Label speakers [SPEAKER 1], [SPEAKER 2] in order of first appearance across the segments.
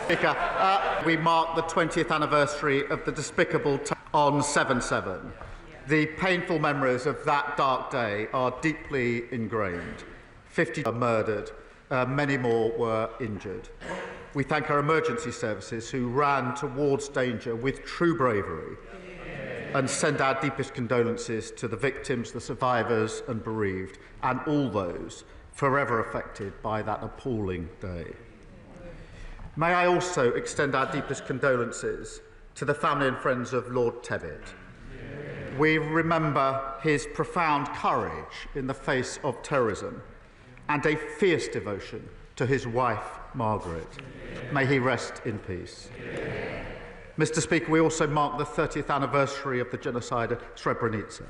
[SPEAKER 1] Speaker, we mark the 20th anniversary of the despicable on 7/7. The painful memories of that dark day are deeply ingrained. 50 were murdered, many more were injured. We thank our emergency services who ran towards danger with true bravery and send our deepest condolences to the victims, the survivors and bereaved, and all those forever affected by that appalling day. May I also extend our deepest condolences to the family and friends of Lord Tevitt. We remember his profound courage in the face of terrorism and a fierce devotion to his wife, Margaret. May he rest in peace. Mr. Speaker, we also mark the 30th anniversary of the genocide at Srebrenica.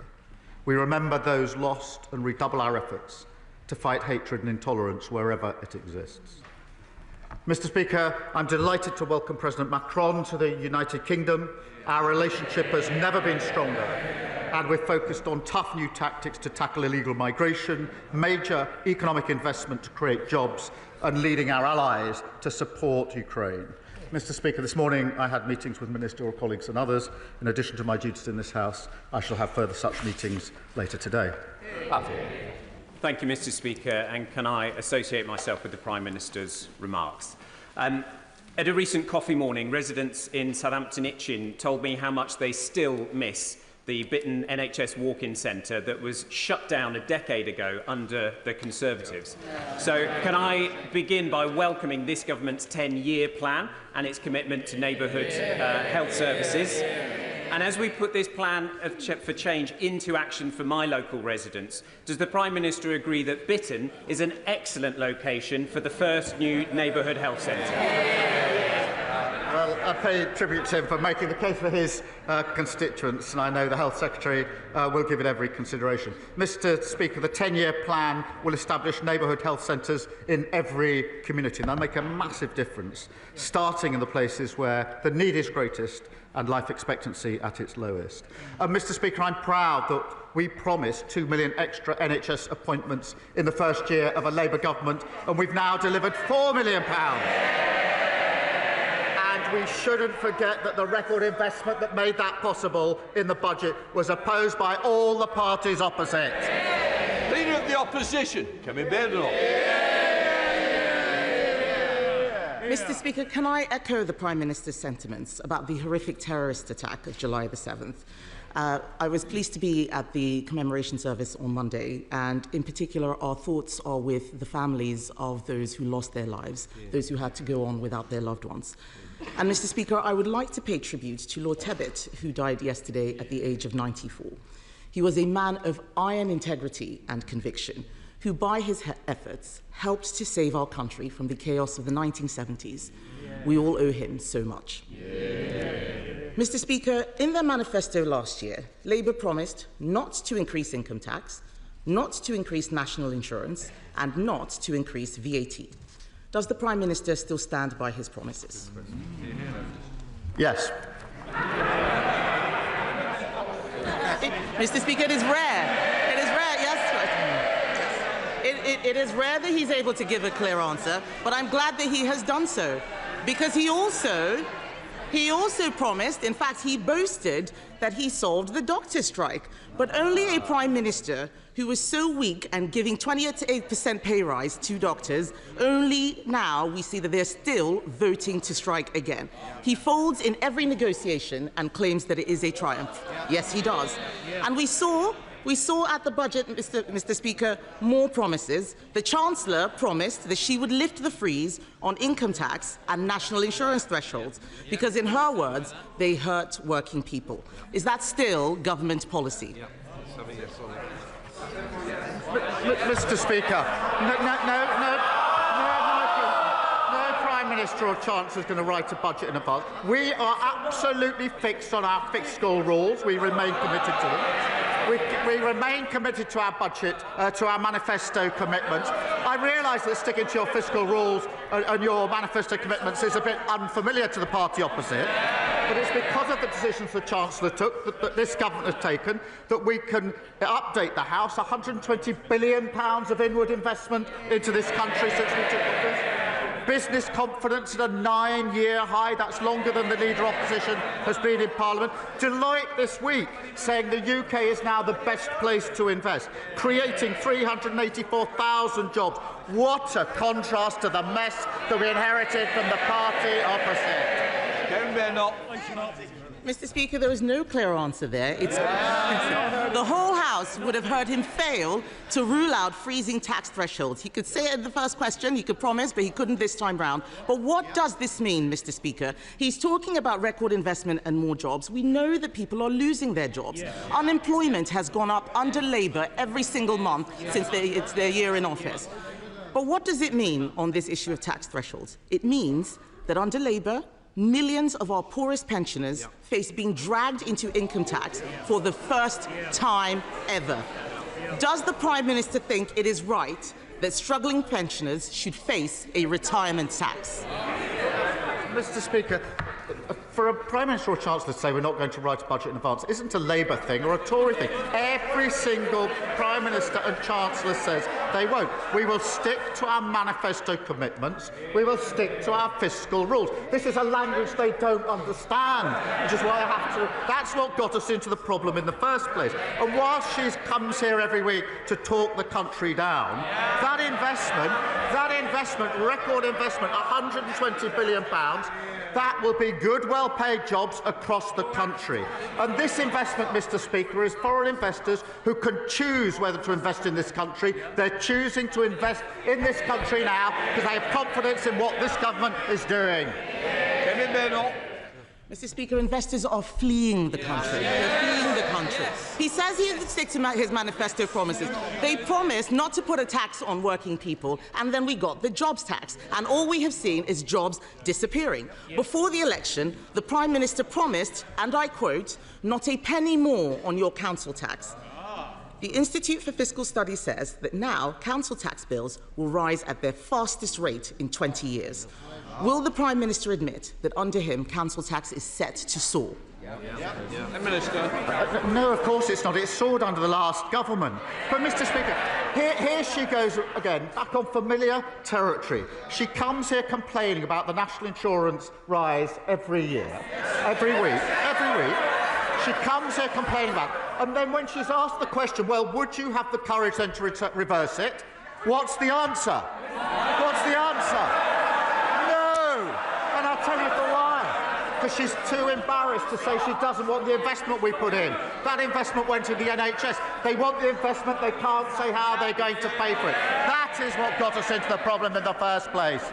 [SPEAKER 1] We remember those lost and redouble our efforts to fight hatred and intolerance wherever it exists. Mr. Speaker, I'm delighted to welcome President Macron to the United Kingdom. Our relationship has never been stronger, and we're focused on tough new tactics to tackle illegal migration, major economic investment to create jobs, and leading our allies to support Ukraine. Mr. Speaker, this morning I had meetings with ministerial colleagues and others. In addition to my duties in this House, I shall have further such meetings later today.
[SPEAKER 2] Thank you, Mr. Speaker, and can I associate myself with the Prime Minister's remarks? At a recent coffee morning, residents in Southampton Itchen told me how much they still miss the Bitton NHS walk-in centre that was shut down a decade ago under the Conservatives. So can I begin by welcoming this government's 10-year plan and its commitment to neighbourhood health services. And as we put this plan for change into action for my local residents, does the Prime Minister agree that Bitton is an excellent location for the first new neighbourhood health centre?
[SPEAKER 1] Well, I pay tribute to him for making the case for his constituents, and I know the Health Secretary will give it every consideration. Mr. Speaker, the 10-year plan will establish neighbourhood health centres in every community, and they'll make a massive difference, starting in the places where the need is greatest and life expectancy at its lowest. Mr. Speaker, I'm proud that we promised 2 million extra NHS appointments in the first year of a Labour government, and we've now delivered £4 million. We shouldn't forget that the record investment that made that possible in the budget was opposed by all the parties opposite.
[SPEAKER 3] Leader of the Opposition, Kevin Bedell.
[SPEAKER 4] Mr. Speaker, can I echo the Prime Minister's sentiments about the horrific terrorist attack of July the 7th? I was pleased to be at the commemoration service on Monday, and in particular our thoughts are with the families of those who lost their lives, those who had to go on without their loved ones. And Mr. Speaker, I would like to pay tribute to Lord Tevitt, who died yesterday at the age of 94. He was a man of iron integrity and conviction, who by his efforts helped to save our country from the chaos of the 1970s. We all owe him so much. Mr. Speaker, in their manifesto last year, Labour promised not to increase income tax, not to increase national insurance, and not to increase VAT. Does the Prime Minister still stand by his promises?
[SPEAKER 1] Yes.
[SPEAKER 4] Mr. Speaker, it is rare. It is rare, yes. It is rare that he's able to give a clear answer, but I'm glad that he has done so, because he also promised, in fact, he boasted that he solved the doctor strike. But only a Prime Minister who was so weak and giving 28% pay rise to doctors, only now we see that they're still voting to strike again. He folds in every negotiation and claims that it is a triumph. Yes, he does. And we saw at the budget, Mr. Speaker, more promises. The Chancellor promised that she would lift the freeze on income tax and national insurance thresholds, because in her words, they hurt working people. Is that still government policy?
[SPEAKER 1] Mr. Speaker, no Prime Minister or Chancellor is going to write a budget in advance. We are absolutely fixed on our fiscal rules. We remain committed to them. We remain committed to our budget, to our manifesto commitments. I realise that sticking to your fiscal rules and your manifesto commitments is a bit unfamiliar to the party opposite, but it's because of the decisions the Chancellor took, that this government has taken, that we can update the House. £120 billion of inward investment into this country since we took office. Business confidence at a 9-year high. That's longer than the Leader Opposition has been in Parliament. Deloitte this week saying the UK is now the best place to invest, creating 384,000 jobs. What a contrast to the mess that we inherited from the party opposite.
[SPEAKER 4] Mr. Speaker, there is no clear answer there. The whole House would have heard him fail to rule out freezing tax thresholds. He could say it in the first question, he could promise, but he couldn't this time round. But what does this mean, Mr. Speaker? He's talking about record investment and more jobs. We know that people are losing their jobs. Unemployment has gone up under Labour every single month since it's their year in office. But what does it mean on this issue of tax thresholds? It means that under Labour, millions of our poorest pensioners face being dragged into income tax for the first time ever. Does the Prime Minister think it is right that struggling pensioners should face a retirement tax?
[SPEAKER 1] Mr. Speaker, for a Prime Minister or Chancellor to say we're not going to write a budget in advance isn't a Labour thing or a Tory thing. Every single Prime Minister and Chancellor says they won't. We will stick to our manifesto commitments. We will stick to our fiscal rules. This is a language they don't understand, which is why I have to... That's what got us into the problem in the first place. And whilst she comes here every week to talk the country down, that investment, record investment, £120 billion, that will be good, well-paid jobs across the country. And this investment, Mr. Speaker, is foreign investors who can choose whether to invest in this country. They're choosing to invest in this country now because they have confidence in what this government is doing.
[SPEAKER 4] Mr. Speaker, investors are fleeing the country. They're fleeing the country. He says he sticks to his manifesto promises. They promised not to put a tax on working people, and then we got the jobs tax. And all we have seen is jobs disappearing. Before the election, the Prime Minister promised, and I quote, "not a penny more on your council tax." The Institute for Fiscal Studies says that now council tax bills will rise at their fastest rate in 20 years. Will the Prime Minister admit that under him council tax is set to soar?
[SPEAKER 1] No, of course it's not. It soared under the last government. But, Mr. Speaker, here she goes again, back on familiar territory. She comes here complaining about the national insurance rise every year, every week. She comes here complaining about it. And then when she's asked the question, well, would you have the courage then to reverse it? What's the answer? What's the answer? And I'll tell you for why. Because she's too embarrassed to say she doesn't want the investment we put in. That investment went to the NHS. They want the investment, they can't say how they're going to pay for it. That is what got us into the problem in the first place.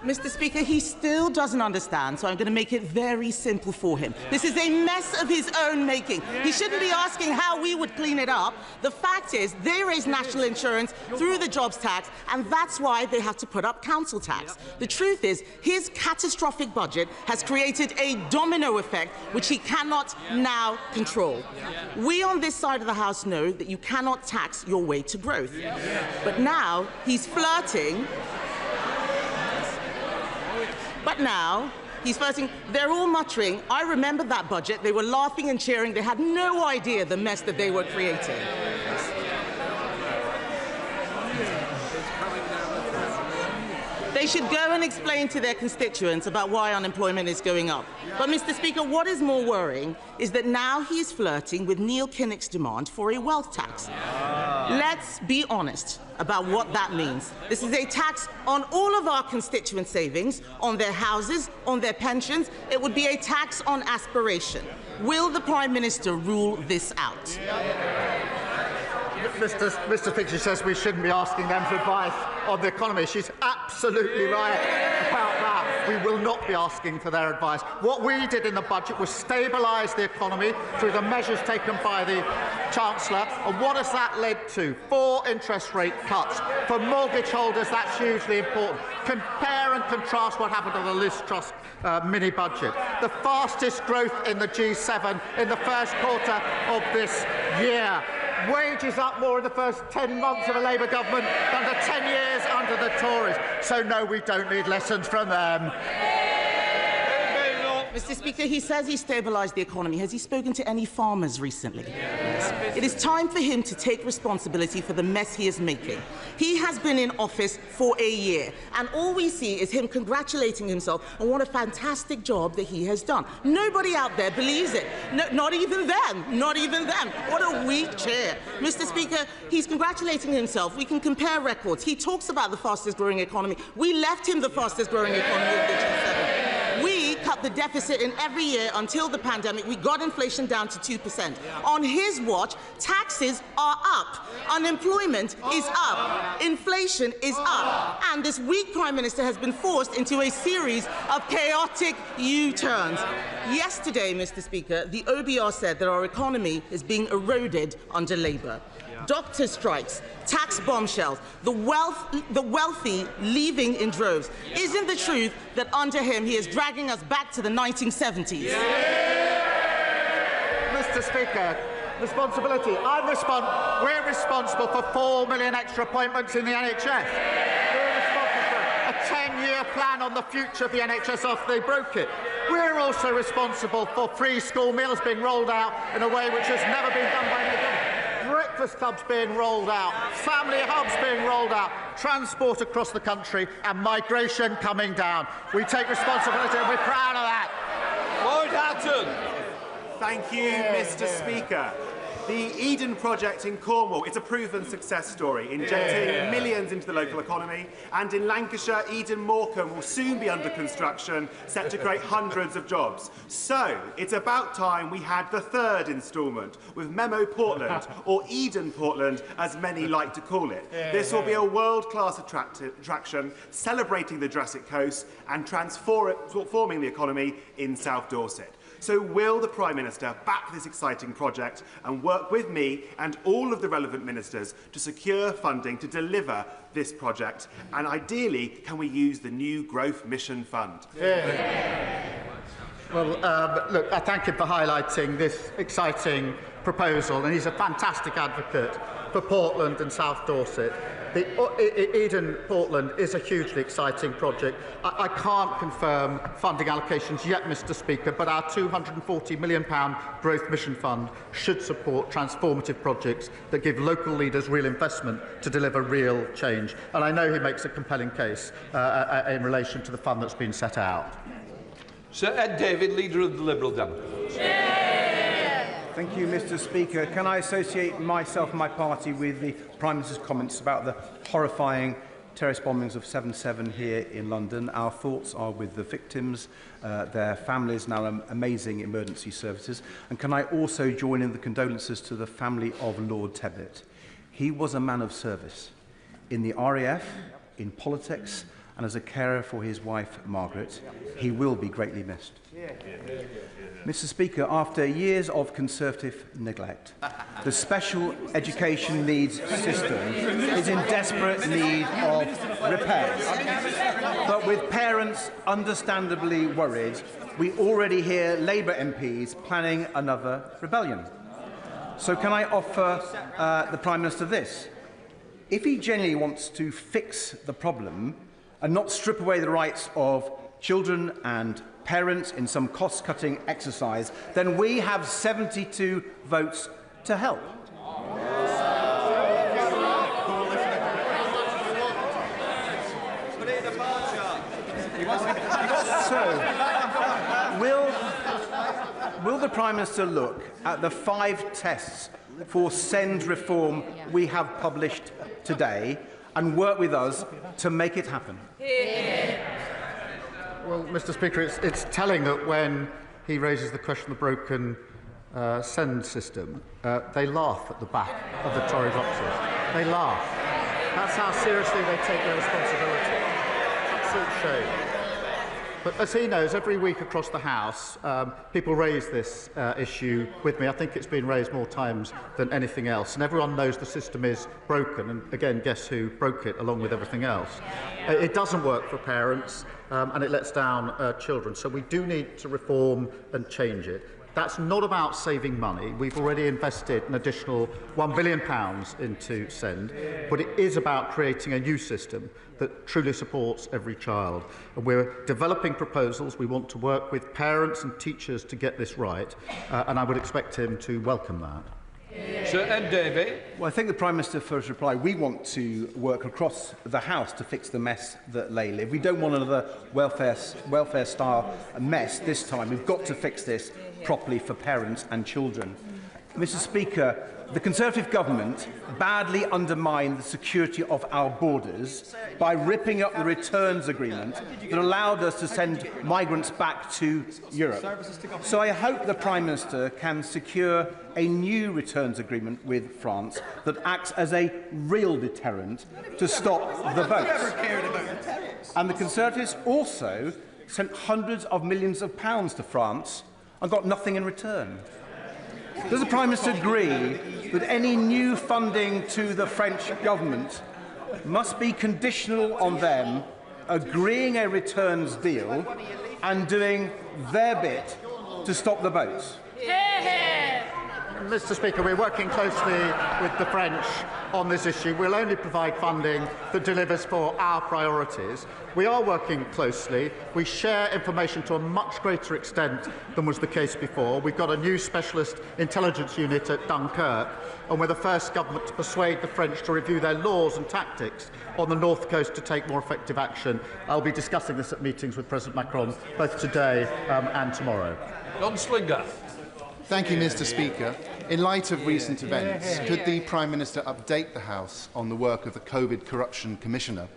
[SPEAKER 4] Mr. Speaker, he still doesn't understand, so I'm going to make it very simple for him. This is a mess of his own making. He shouldn't be asking how we would clean it up. The fact is, they raise national insurance through the jobs tax, and that's why they have to put up council tax. The truth is, his catastrophic budget has created a domino effect which he cannot now control. We on this side of the House know that you cannot tax your way to growth. But now he's flirting. They're all muttering, I remember that budget, they were laughing and cheering, they had no idea the mess that they were creating. They should go and explain to their constituents about why unemployment is going up. But, Mr. Speaker, what is more worrying is that now he's flirting with Neil Kinnock's demand for a wealth tax. Let's be honest about what that means. This is a tax on all of our constituent savings, on their houses, on their pensions. It would be a tax on aspiration. Will the Prime Minister rule this out?
[SPEAKER 1] Mr. Speaker says we shouldn't be asking them for advice on the economy. She's absolutely right about that. We will not be asking for their advice. What we did in the budget was stabilise the economy through the measures taken by the Chancellor. And what has that led to? 4 interest rate cuts. For mortgage holders, that's hugely important. Compare and contrast what happened to the Liz Truss mini-budget. The fastest growth in the G7 in the first quarter of this year. Wages up more in the first 10 months of a Labour government than the 10 years under the Tories. So, no, we don't need lessons from them.
[SPEAKER 4] Mr. Speaker, he says he stabilised the economy. Has he spoken to any farmers recently? Yes. It is time for him to take responsibility for the mess he is making. He has been in office for a year, and all we see is him congratulating himself on what a fantastic job that he has done. Nobody out there believes it. No, not even them. Not even them. What a weak chair. Mr. Speaker, he's congratulating himself. We can compare records. He talks about the fastest growing economy. We left him the fastest growing economy of the G7. We cut the deficit in every year until the pandemic. We got inflation down to 2%. On his watch, taxes are up. Unemployment is up. Inflation is up. And this weak Prime Minister has been forced into a series of chaotic U-turns. Yesterday, Mr. Speaker, the OBR said that our economy is being eroded under Labour. Doctor strikes, tax bombshells, the wealthy leaving in droves. Isn't the truth that under him he is dragging us back to the 1970s?
[SPEAKER 1] Yeah. Mr. Speaker, responsibility. We're responsible for 4 million extra appointments in the NHS. We're responsible for a 10-year plan on the future of the NHS after they broke it. We're also responsible for free school meals being rolled out in a way which has never been done by any government. Breakfast clubs being rolled out, family hubs being rolled out, transport across the country, and migration coming down. We take responsibility and we're proud of that.
[SPEAKER 3] Lloyd Hatton.
[SPEAKER 5] Thank you, Mr. Speaker. The Eden project in Cornwall is a proven success story, injecting millions into the local economy. And in Lancashire, Eden Morecambe will soon be under construction, set to create hundreds of jobs. So it's about time we had the third instalment with Memo Portland, or Eden Portland, as many like to call it. This will be a world-class attraction, celebrating the Jurassic Coast and transforming the economy in South Dorset. So will the Prime Minister back this exciting project and work with me and all of the relevant ministers to secure funding to deliver this project? And ideally, can we use the new Growth Mission Fund?
[SPEAKER 1] Well, look, I thank him for highlighting this exciting proposal, and he's a fantastic advocate for Portland and South Dorset. The Eden Portland is a hugely exciting project. I can't confirm funding allocations yet, Mr. Speaker, but our £240 million Growth Mission Fund should support transformative projects that give local leaders real investment to deliver real change. And I know he makes a compelling case in relation to the fund that's been set out.
[SPEAKER 3] Sir Ed David, Leader of the Liberal Democrats.
[SPEAKER 6] Thank you, Mr. Speaker. Can I associate myself and my party with the Prime Minister's comments about the horrifying terrorist bombings of 7/7 here in London? Our thoughts are with the victims, their families, and our amazing emergency services. And can I also join in the condolences to the family of Lord Tebbit? He was a man of service in the RAF, in politics, and as a carer for his wife, Margaret. He will be greatly missed. Mr. Speaker, after years of Conservative neglect, the special education needs system is in desperate need of repairs. But with parents understandably worried, we already hear Labour MPs planning another rebellion. So can I offer the Prime Minister this? If he genuinely wants to fix the problem and not strip away the rights of children and parents in some cost-cutting exercise, then we have 72 votes to help. So, will the Prime Minister look at the 5 tests for SEND reform we have published today and work with us to make it happen?
[SPEAKER 1] Well, Mr. Speaker, it's telling that when he raises the question of the broken SEND system, they laugh at the back of the Tory boxes. They laugh. That's how seriously they take their responsibility. Absolute shame. But as he knows, every week across the House, people raise this issue with me. I think it's been raised more times than anything else. And everyone knows the system is broken. And again, guess who broke it along with everything else? It doesn't work for parents, and it lets down children. So we do need to reform and change it. That's not about saving money. We've already invested an additional £1 billion into SEND, but it is about creating a new system that truly supports every child. And we're developing proposals. We want to work with parents and teachers to get this right, and I would expect him to welcome that.
[SPEAKER 3] Sir Ed Davey.
[SPEAKER 6] Well, I thank the Prime Minister for his reply. We want to work across the House to fix the mess that lay live. We don't want another welfare-style mess this time. We've got to fix this properly for parents and children. Mr. Speaker, the Conservative government badly undermined the security of our borders by ripping up the returns agreement that allowed us to send migrants back to Europe. So I hope the Prime Minister can secure a new returns agreement with France that acts as a real deterrent to stop the boats. And the Conservatives also sent hundreds of millions of pounds to France and got nothing in return. Does the Prime Minister agree that any new funding to the French government must be conditional on them agreeing a returns deal and doing their bit to stop the boats?
[SPEAKER 1] Mr. Speaker, we're working closely with the French on this issue. We'll only provide funding that delivers for our priorities. We are working closely. We share information to a much greater extent than was the case before. We've got a new specialist intelligence unit at Dunkirk, and we're the first government to persuade the French to review their laws and tactics on the north coast to take more effective action. I'll be discussing this at meetings with President Macron both today and tomorrow.
[SPEAKER 3] John Slinger.
[SPEAKER 7] Thank you, Mr. Speaker. In light of recent events, could the Prime Minister update the House on the work of the COVID Corruption Commissioner?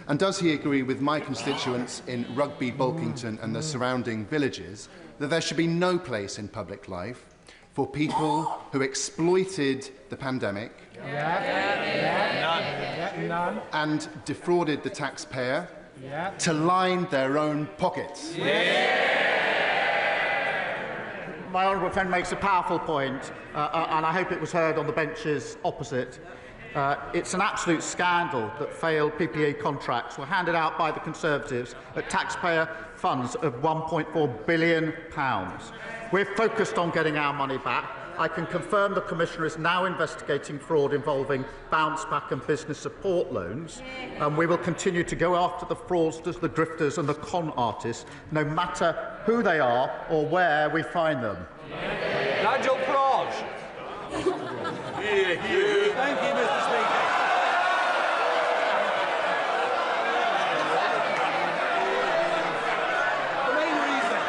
[SPEAKER 7] And does he agree with my constituents in Rugby, Bulkington and the surrounding villages that there should be no place in public life for people who exploited the pandemic and defrauded the taxpayer to line their own pockets?
[SPEAKER 1] My honourable friend makes a powerful point, and I hope it was heard on the benches opposite. It's an absolute scandal that failed PPE contracts were handed out by the Conservatives at taxpayer funds of £1.4 billion. We're focused on getting our money back. I can confirm the Commissioner is now investigating fraud involving bounce back and business support loans, and we will continue to go after the fraudsters, the grifters and the con artists, no matter who they are or where we find them.
[SPEAKER 3] Nigel Farage. Thank you, Mr. Speaker. The main reason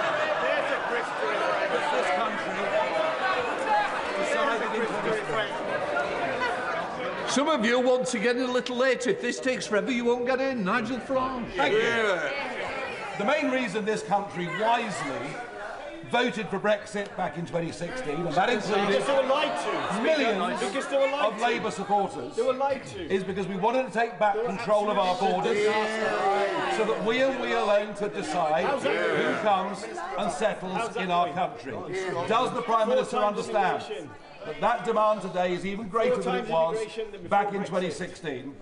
[SPEAKER 3] this country decided into this way. Some of you want to get in a little later. If this takes forever, you won't get in. Nigel Farage.
[SPEAKER 8] Thank you. The main reason this country wisely voted for Brexit back in 2016, and that included millions of Labour supporters, is because we wanted to take back control of our borders so that we and we alone could decide who comes and settles in our country. Does the Prime Minister understand that that demand today is even greater than it was back in 2016,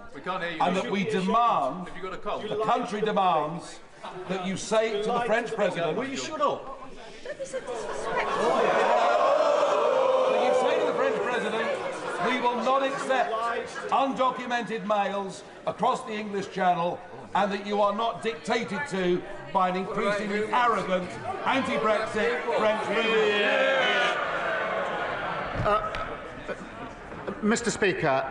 [SPEAKER 8] and that we demand, the country demands, that you say to the French President, will you shut up?
[SPEAKER 9] Don't be so disrespectful.
[SPEAKER 8] You say to the French President, we will not accept undocumented males across the English Channel, and that you are not dictated to by an increasingly arrogant anti-Brexit French President.
[SPEAKER 1] Mr. Speaker,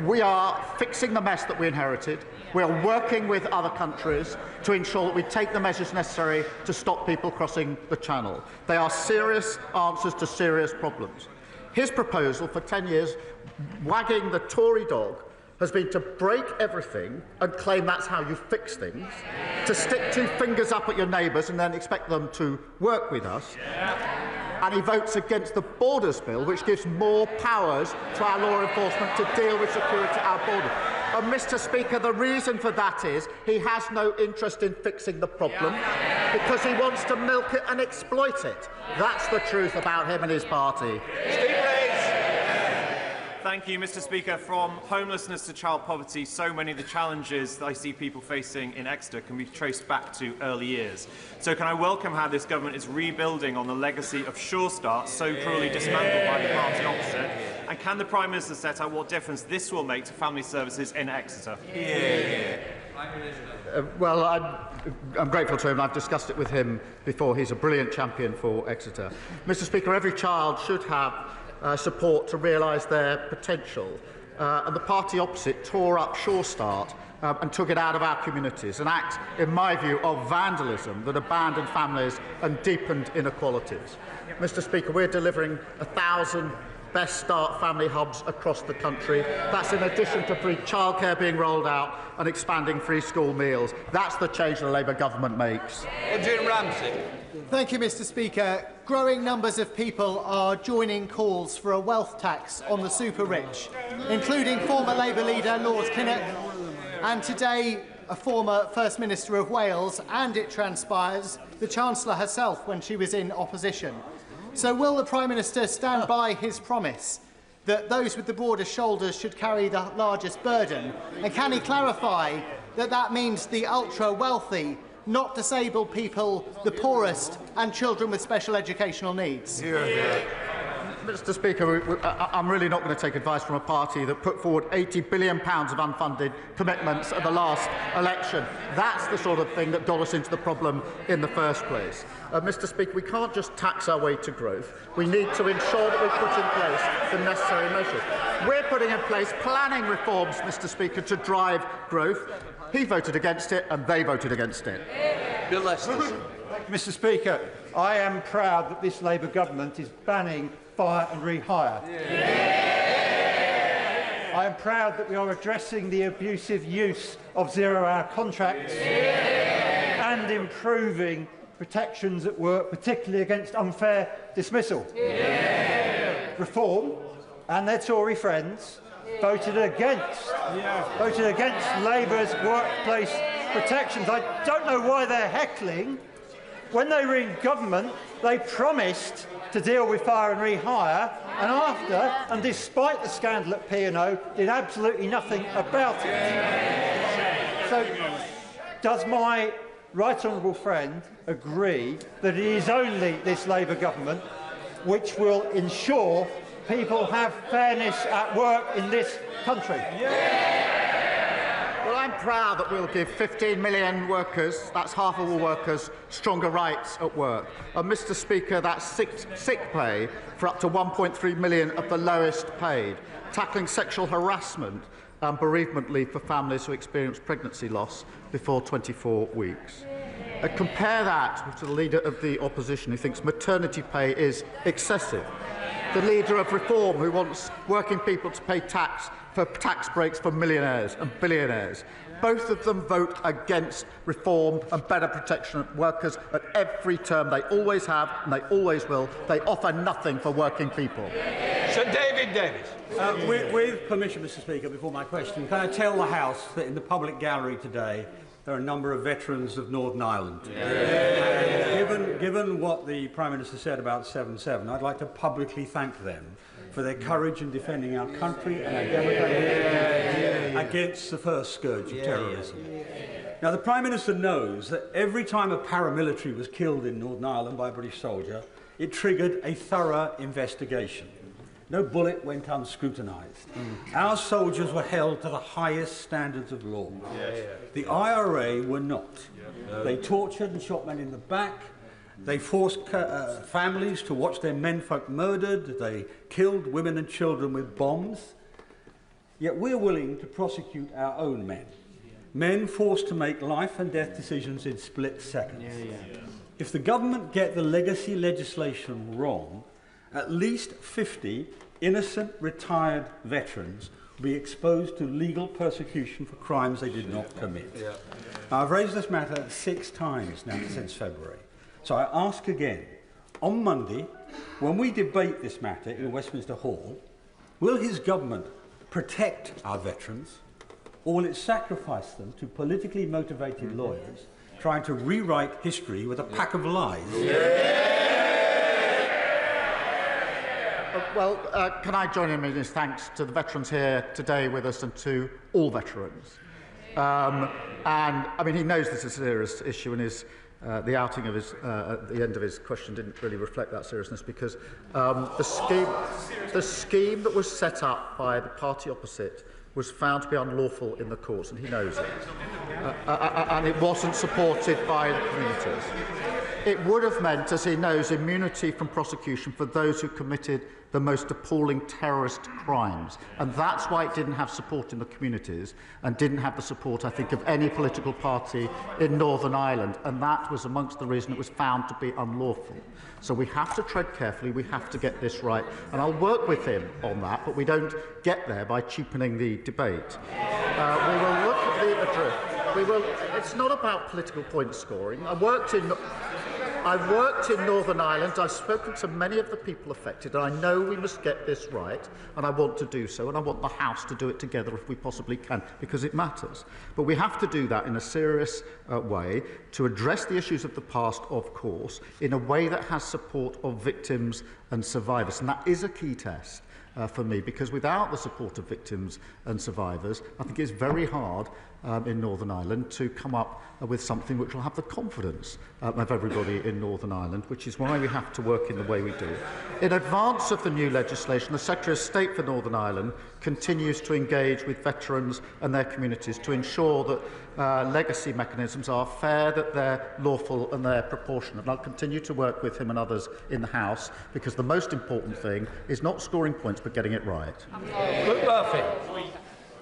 [SPEAKER 1] we are fixing the mess that we inherited. We are working with other countries to ensure that we take the measures necessary to stop people crossing the Channel. They are serious answers to serious problems. His proposal for 10 years, wagging the Tory dog, has been to break everything and claim that's how you fix things, to stick two fingers up at your neighbours and then expect them to work with us. And he votes against the Borders Bill, which gives more powers to our law enforcement to deal with security at our borders. And, Mr. Speaker, the reason for that is he has no interest in fixing the problem because he wants to milk it and exploit it. That's the truth about him and his party.
[SPEAKER 5] Thank you, Mr. Speaker. From homelessness to child poverty, so many of the challenges that I see people facing in Exeter can be traced back to early years. So can I welcome how this government is rebuilding on the legacy of Sure Start, so cruelly dismantled by the party opposite? And can the Prime Minister set out what difference this will make to family services in Exeter?
[SPEAKER 1] Well, I'm grateful to him. I've discussed it with him before. He's a brilliant champion for Exeter. Mr. Speaker, every child should have support to realise their potential. And the party opposite tore up Sure Start and took it out of our communities, an act, in my view, of vandalism that abandoned families and deepened inequalities. Mr. Speaker, we're delivering 1,000 Best Start family hubs across the country. That's in addition to free childcare being rolled out and expanding free school meals. That's the change the Labour government makes.
[SPEAKER 3] Jim Ramsey.
[SPEAKER 10] Thank you, Mr. Speaker. Growing numbers of people are joining calls for a wealth tax on the super-rich, including former Labour leader Lord Kinnock, and today a former First Minister of Wales, and it transpires, the Chancellor herself when she was in opposition. So will the Prime Minister stand by his promise that those with the broadest shoulders should carry the largest burden? And can he clarify that that means the ultra-wealthy, not disabled people, the poorest and children with special educational needs?
[SPEAKER 1] Mr. Speaker, I'm really not going to take advice from a party that put forward £80 billion of unfunded commitments at the last election. That's the sort of thing that got us into the problem in the first place. Mr. Speaker, we can't just tax our way to growth. We need to ensure that we put in place the necessary measures. We're putting in place planning reforms, Mr. Speaker, to drive growth. He voted against it and they voted against it.
[SPEAKER 3] Bill Lester.
[SPEAKER 6] Mr. Speaker, I am proud that this Labour government is banning fire and rehire. I am proud that we are addressing the abusive use of zero-hour contracts and improving protections at work, particularly against unfair dismissal. Reform and their Tory friends voted against Labour's workplace protections. I don't know why they're heckling. When they were in government, they promised to deal with fire and rehire, and after, and despite the scandal at P&O, did absolutely nothing about it. So, does my right honourable friend agree that it is only this Labour government which will ensure people have fairness at work in this country?
[SPEAKER 1] Well, I'm proud that we'll give 15 million workers, that's half of all workers, stronger rights at work. And Mr. Speaker, that's sick pay for up to 1.3 million of the lowest paid, tackling sexual harassment and bereavement leave for families who experience pregnancy loss before 24 weeks. Compare that to the Leader of the Opposition who thinks maternity pay is excessive. The Leader of Reform who wants working people to pay tax for tax breaks for millionaires and billionaires. Both of them vote against reform and better protection of workers at every term. They always have and they always will. They offer nothing for working people.
[SPEAKER 3] Sir David Davis.
[SPEAKER 11] With permission, Mr. Speaker, before my question, can I tell the House that in the public gallery today there are a number of veterans of Northern Ireland. Given what the Prime Minister said about 7/7, I'd like to publicly thank them for their courage in defending our country and our democracy against the first scourge of terrorism. Now, the Prime Minister knows that every time a paramilitary was killed in Northern Ireland by a British soldier, it triggered a thorough investigation. No bullet went unscrutinised. Our soldiers were held to the highest standards of law. The IRA were not. They tortured and shot men in the back. They forced families to watch their menfolk murdered. They killed women and children with bombs. Yet we're willing to prosecute our own men. Men forced to make life and death decisions in split seconds. If the government get the legacy legislation wrong, at least 50 innocent retired veterans will be exposed to legal persecution for crimes they did not commit. Now, I've raised this matter 6 times now since February. So I ask again, on Monday, when we debate this matter in Westminster Hall, will his government protect our veterans, or will it sacrifice them to politically motivated lawyers trying to rewrite history with a pack of lies?
[SPEAKER 1] Can I join him in his thanks to the veterans here today with us and to all veterans? And I mean, he knows this is a serious issue, and the outing of his at the end of his question didn't really reflect that seriousness, because the scheme that was set up by the party opposite was found to be unlawful in the courts, and he knows it. And it wasn't supported by the communities. It would have meant, as he knows, immunity from prosecution for those who committed the most appalling terrorist crimes. And that's why it didn't have support in the communities and didn't have the support, I think, of any political party in Northern Ireland. And that was amongst the reason it was found to be unlawful. So we have to tread carefully, we have to get this right. And I'll work with him on that, but we don't get there by cheapening the debate. We will look at the address. It's not about political point scoring. I worked in Northern Ireland. I've spoken to many of the people affected, and I know we must get this right, and I want to do so, and I want the House to do it together if we possibly can, because it matters. But we have to do that in a serious way, to address the issues of the past, of course, in a way that has support of victims and survivors, and that is a key test. For me, because without the support of victims and survivors, I think it's very hard in Northern Ireland to come up with something which will have the confidence of everybody in Northern Ireland, which is why we have to work in the way we do. In advance of the new legislation, the Secretary of State for Northern Ireland continues to engage with veterans and their communities to ensure that legacy mechanisms are fair, that they're lawful and they're proportionate. And I'll continue to work with him and others in the House, because the most important thing is not scoring points but getting it right.
[SPEAKER 12] Murphy.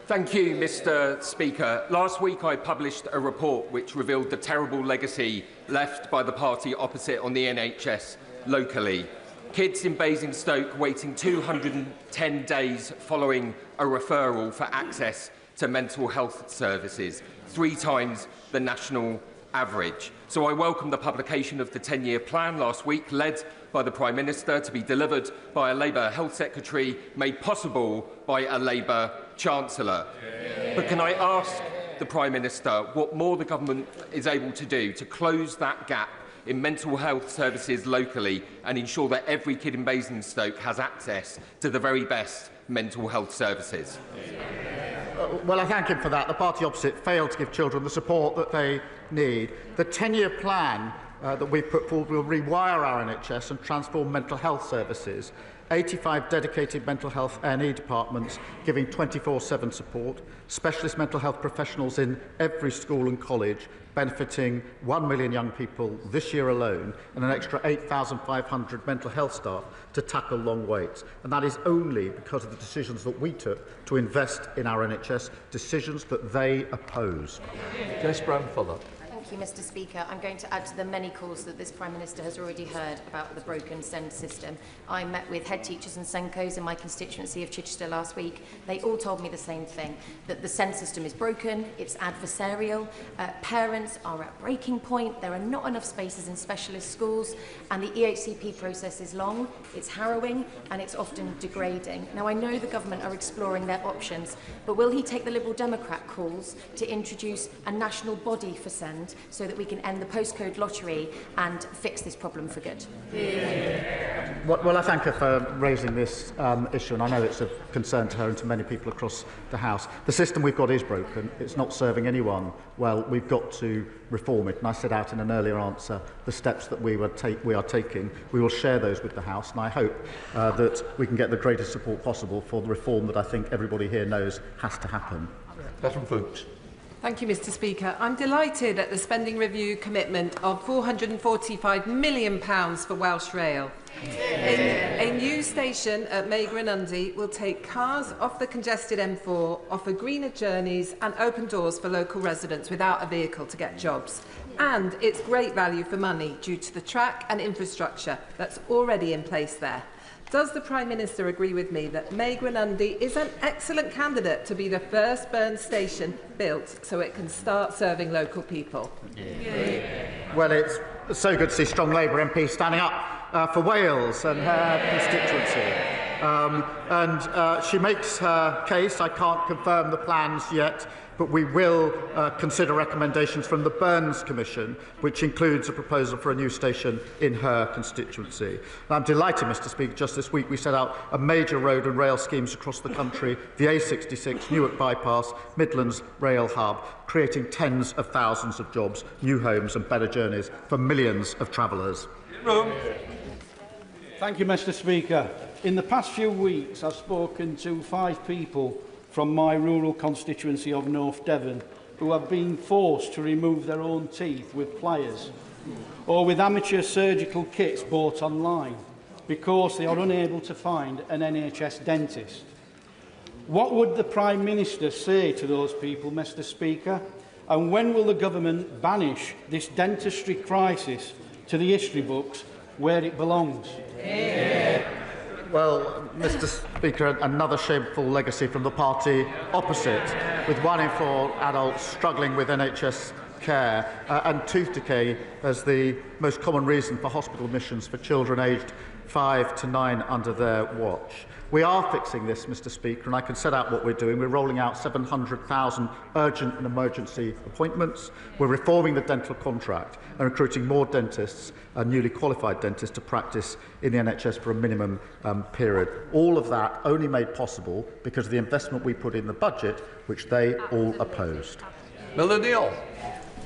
[SPEAKER 12] Thank you, Mr. Speaker. Last week I published a report which revealed the terrible legacy left by the party opposite on the NHS locally. Kids in Basingstoke waiting 210 days following a referral for access to mental health services, 3 times the national average. So I welcome the publication of the 10-year plan last week, led by the Prime Minister, to be delivered by a Labour Health Secretary, made possible by a Labour Chancellor. But can I ask the Prime Minister what more the government is able to do to close that gap in mental health services locally and ensure that every kid in Basingstoke has access to the very best mental health services?
[SPEAKER 1] Well, I thank him for that. The party opposite failed to give children the support that they need. The 10-year plan that we've put forward will rewire our NHS and transform mental health services. 85 dedicated mental health A&E departments giving 24/7 support, specialist mental health professionals in every school and college, benefiting 1 million young people this year alone, and an extra 8,500 mental health staff to tackle long waits. And that is only because of the decisions that we took to invest in our NHS, decisions that they opposed.
[SPEAKER 3] Jess Brown-Fuller.
[SPEAKER 9] Thank you, Mr. Speaker. I'm going to add to the many calls that this Prime Minister has already heard about the broken SEND system. I met with head teachers and SENCOs in my constituency of Chichester last week. They all told me the same thing, that the SEND system is broken, it's adversarial, parents are at breaking point, there are not enough spaces in specialist schools, and the EHCP process is long, it's harrowing, and it's often degrading. Now, I know the government are exploring their options, but will he take the Liberal Democrat calls to introduce a national body for SEND so that we can end the postcode lottery and fix this problem for good?
[SPEAKER 1] Well, I thank her for raising this issue, and I know it's of concern to her and to many people across the House. The system we've got is broken. It's not serving anyone well. We've got to reform it, and I set out in an earlier answer the steps that we are taking. We will share those with the House, and I hope that we can get the greatest support possible for the reform that I think everybody here knows has to happen.
[SPEAKER 3] Catherine Fuchs.
[SPEAKER 13] Thank you, Mr. Speaker. I'm delighted at the spending review commitment of £445 million for Welsh Rail. A new station at Meigrenundi will take cars off the congested M4, offer greener journeys and open doors for local residents without a vehicle to get jobs. And it's great value for money due to the track and infrastructure that's already in place there. Does the Prime Minister agree with me that Meigrenundi is an excellent candidate to be the first Burn station built so it can start serving local people?
[SPEAKER 1] Well, it's so good to see strong Labour MPs standing up for Wales and her constituency. She makes her case. I can't confirm the plans yet, but we will consider recommendations from the Burns Commission, which includes a proposal for a new station in her constituency. And I'm delighted, Mr Speaker, just this week we set out a major road and rail schemes across the country, the A66, Newark Bypass, Midlands Rail Hub, creating tens of thousands of jobs, new homes and better journeys for millions of travellers.
[SPEAKER 11] Thank you, Mr Speaker. In the past few weeks, I've spoken to 5 people from my rural constituency of North Devon who have been forced to remove their own teeth with pliers or with amateur surgical kits bought online because they are unable to find an NHS dentist. What would the Prime Minister say to those people, Mr Speaker? And when will the government banish this dentistry crisis to the history books where it belongs?
[SPEAKER 1] Well, Mr Speaker, another shameful legacy from the party opposite, with 1 in 4 adults struggling with NHS care and tooth decay as the most common reason for hospital admissions for children aged 5 to 9 under their watch. We are fixing this, Mr Speaker, and I can set out what we're doing. We're rolling out 700,000 urgent and emergency appointments. We're reforming the dental contract and recruiting more dentists and newly qualified dentists to practice in the NHS for a minimum period. All of that only made possible because of the investment we put in the budget, which they all opposed.
[SPEAKER 3] Melanie.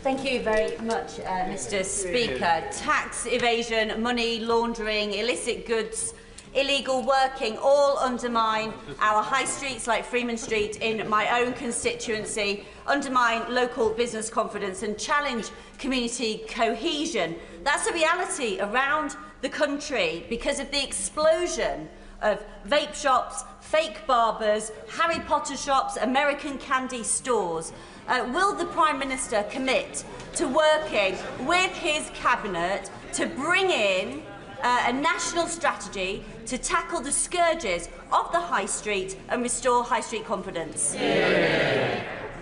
[SPEAKER 14] Thank you very much, Mr Speaker. Tax evasion, money laundering, illicit goods, illegal working all undermine our high streets like Freeman Street in my own constituency, undermine local business confidence and challenge community cohesion. That's a reality around the country because of the explosion of vape shops, fake barbers, Harry Potter shops, American candy stores. Will the Prime Minister commit to working with his cabinet to bring in a national strategy to tackle the scourges of the high street and restore high street confidence?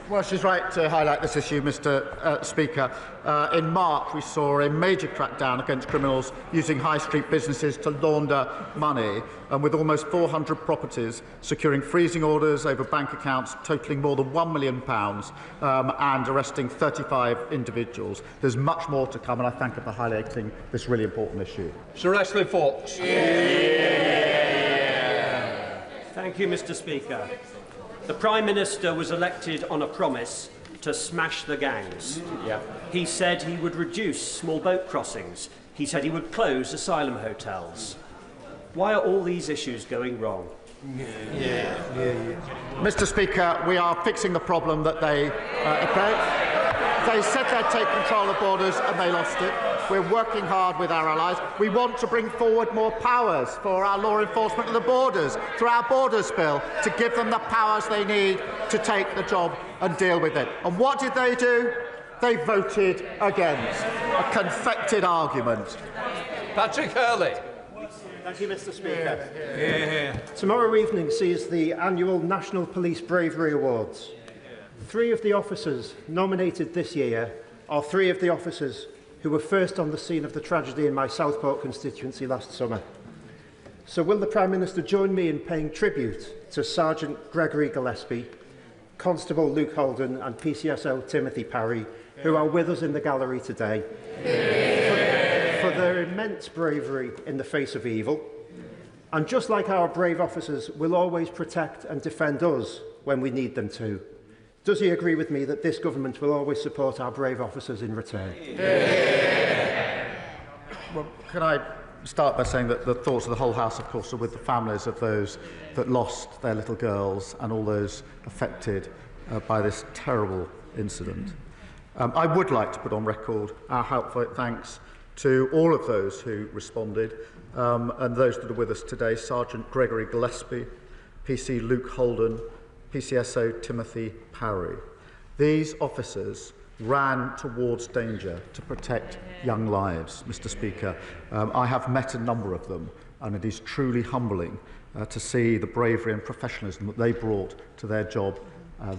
[SPEAKER 1] Well, she's right to highlight this issue, Mr Speaker. In March, we saw a major crackdown against criminals using high street businesses to launder money, and with almost 400 properties securing freezing orders over bank accounts totalling more than £1 million and arresting 35 individuals. There's much more to come, and I thank her for highlighting this really important issue.
[SPEAKER 3] Sir Ashley Fox.
[SPEAKER 15] Thank you, Mr Speaker. The Prime Minister was elected on a promise to smash the gangs. He said he would reduce small boat crossings. He said he would close asylum hotels. Why are all these issues going wrong?
[SPEAKER 1] Mr Speaker, we are fixing the problem that they said they'd take control of borders and they lost it. We're working hard with our allies. We want to bring forward more powers for our law enforcement of the borders through our Borders Bill to give them the powers they need to take the job and deal with it. And what did they do? They voted against. A confected argument.
[SPEAKER 3] Patrick Hurley.
[SPEAKER 16] Thank you, Mr Speaker. Tomorrow evening sees the annual National Police Bravery Awards. 3 of the officers nominated this year are 3 of the officers who were first on the scene of the tragedy in my Southport constituency last summer. So will the Prime Minister join me in paying tribute to Sergeant Gregory Gillespie, Constable Luke Holden and PCSO Timothy Parry, who are with us in the gallery today, for their immense bravery in the face of evil. And just like our brave officers will always protect and defend us when we need them to, does he agree with me that this government will always support our brave officers in return?
[SPEAKER 1] Well, can I start by saying that the thoughts of the whole House, of course, are with the families of those that lost their little girls and all those affected by this terrible incident. I would like to put on record our heartfelt thanks to all of those who responded and those that are with us today: Sergeant Gregory Gillespie, PC Luke Holden, PCSO Timothy Parry. These officers ran towards danger to protect young lives, Mr Speaker. I have met a number of them, and it is truly humbling to see the bravery and professionalism that they brought to their job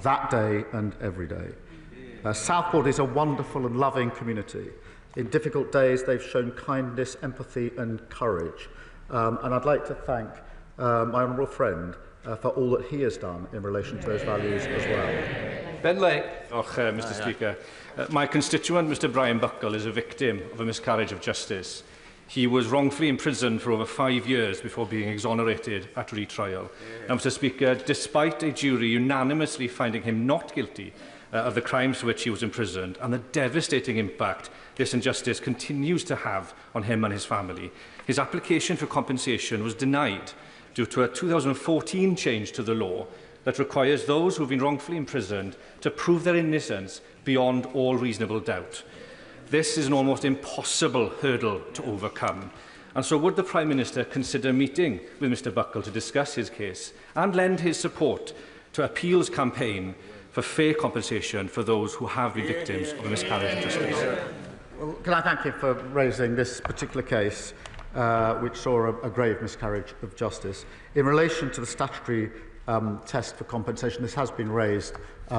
[SPEAKER 1] that day and every day. Southport is a wonderful and loving community. In difficult days, they've shown kindness, empathy and courage. And I'd like to thank my honourable friend for all that he has done in relation to those values as well.
[SPEAKER 8] Ben Lake.
[SPEAKER 17] Mr Speaker. My constituent, Mr Brian Buckle, is a victim of a miscarriage of justice. He was wrongfully imprisoned for over 5 years before being exonerated at retrial. Now, Mr Speaker, despite a jury unanimously finding him not guilty of the crimes for which he was imprisoned and the devastating impact this injustice continues to have on him and his family, his application for compensation was denied due to a 2014 change to the law that requires those who have been wrongfully imprisoned to prove their innocence beyond all reasonable doubt. This is an almost impossible hurdle to overcome. And so would the Prime Minister consider meeting with Mr Buckle to discuss his case and lend his support to appeals campaign for fair compensation for those who have been victims of a miscarriage of justice?
[SPEAKER 1] Well, can I thank you for raising this particular case, which saw a grave miscarriage of justice. In relation to the statutory test for compensation, this has been raised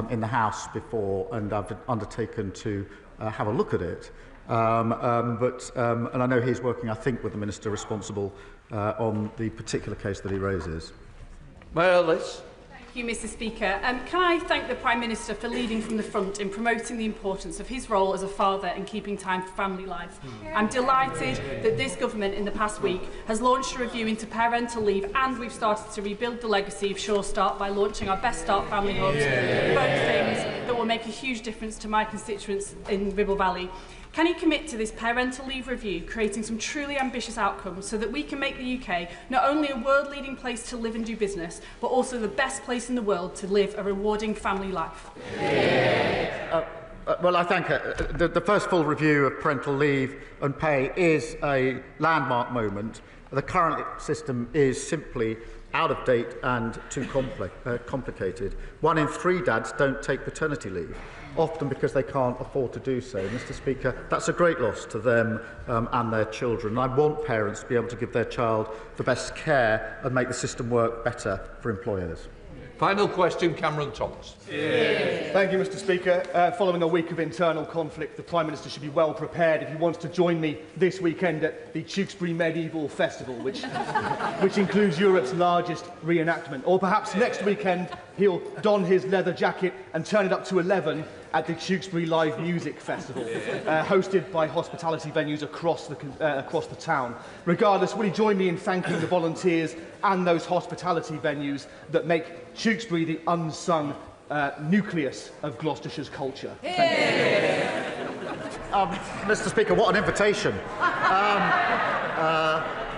[SPEAKER 1] in the House before, and I've undertaken to have a look at it. And I know he's working, I think, with the Minister responsible on the particular case that he raises.
[SPEAKER 8] Well, Liz.
[SPEAKER 18] Thank you, Mr Speaker. Can I thank the Prime Minister for leading from the front in promoting the importance of his role as a father and keeping time for family life. I'm delighted that this government in the past week has launched a review into parental leave, and we've started to rebuild the legacy of Sure Start by launching our Best Start family hubs, both things that will make a huge difference to my constituents in Ribble Valley. Can he commit to this parental leave review, creating some truly ambitious outcomes so that we can make the UK not only a world-leading place to live and do business, but also the best place in the world to live a rewarding family life?
[SPEAKER 1] Well, I think the first full review of parental leave and pay is a landmark moment. The current system is simply out of date and too complicated. 1 in 3 dads don't take paternity leave, often because they can't afford to do so. Mr Speaker, that's a great loss to them and their children. I want parents to be able to give their child the best care and make the system work better for employers.
[SPEAKER 8] Final question, Cameron Thomas.
[SPEAKER 19] Thank you, Mr Speaker. Following a week of internal conflict, the Prime Minister should be well prepared if he wants to join me this weekend at the Tewkesbury Medieval Festival, which includes Europe's largest reenactment. Or perhaps next weekend he'll don his leather jacket and turn it up to 11 at the Tewkesbury Live Music Festival, hosted by hospitality venues across the town. Regardless, will he join me in thanking the volunteers and those hospitality venues that make Tewkesbury the unsung nucleus of Gloucestershire's culture? Thank you.
[SPEAKER 1] Mr Speaker, what an invitation.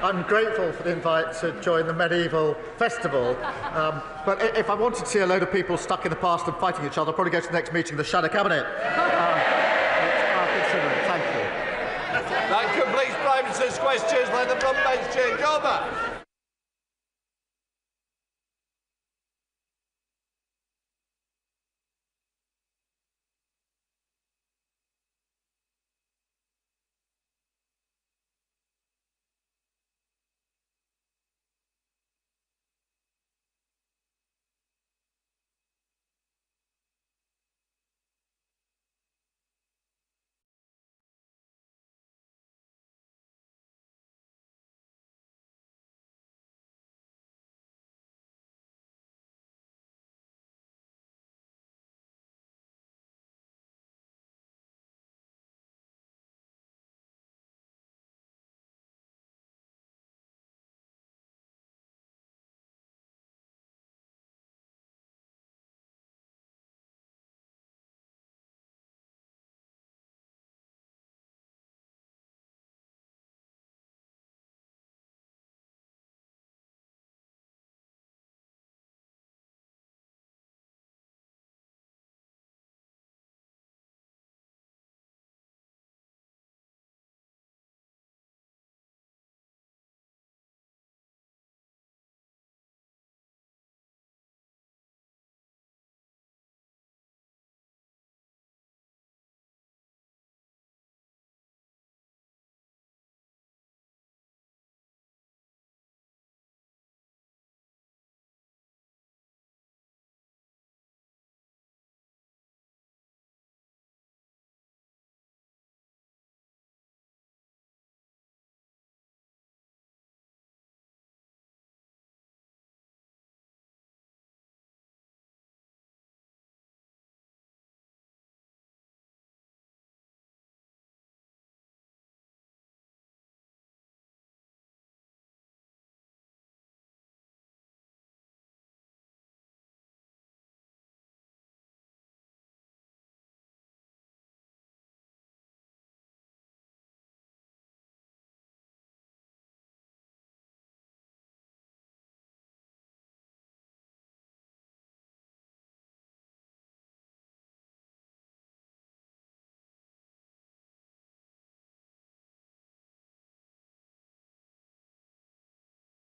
[SPEAKER 1] I'm grateful for the invite to join the medieval festival, but if I wanted to see a load of people stuck in the past and fighting each other, I'd probably go to the next meeting of the Shadow Cabinet. Thank you.
[SPEAKER 8] That completes Prime Minister's questions. Let the front bench change over.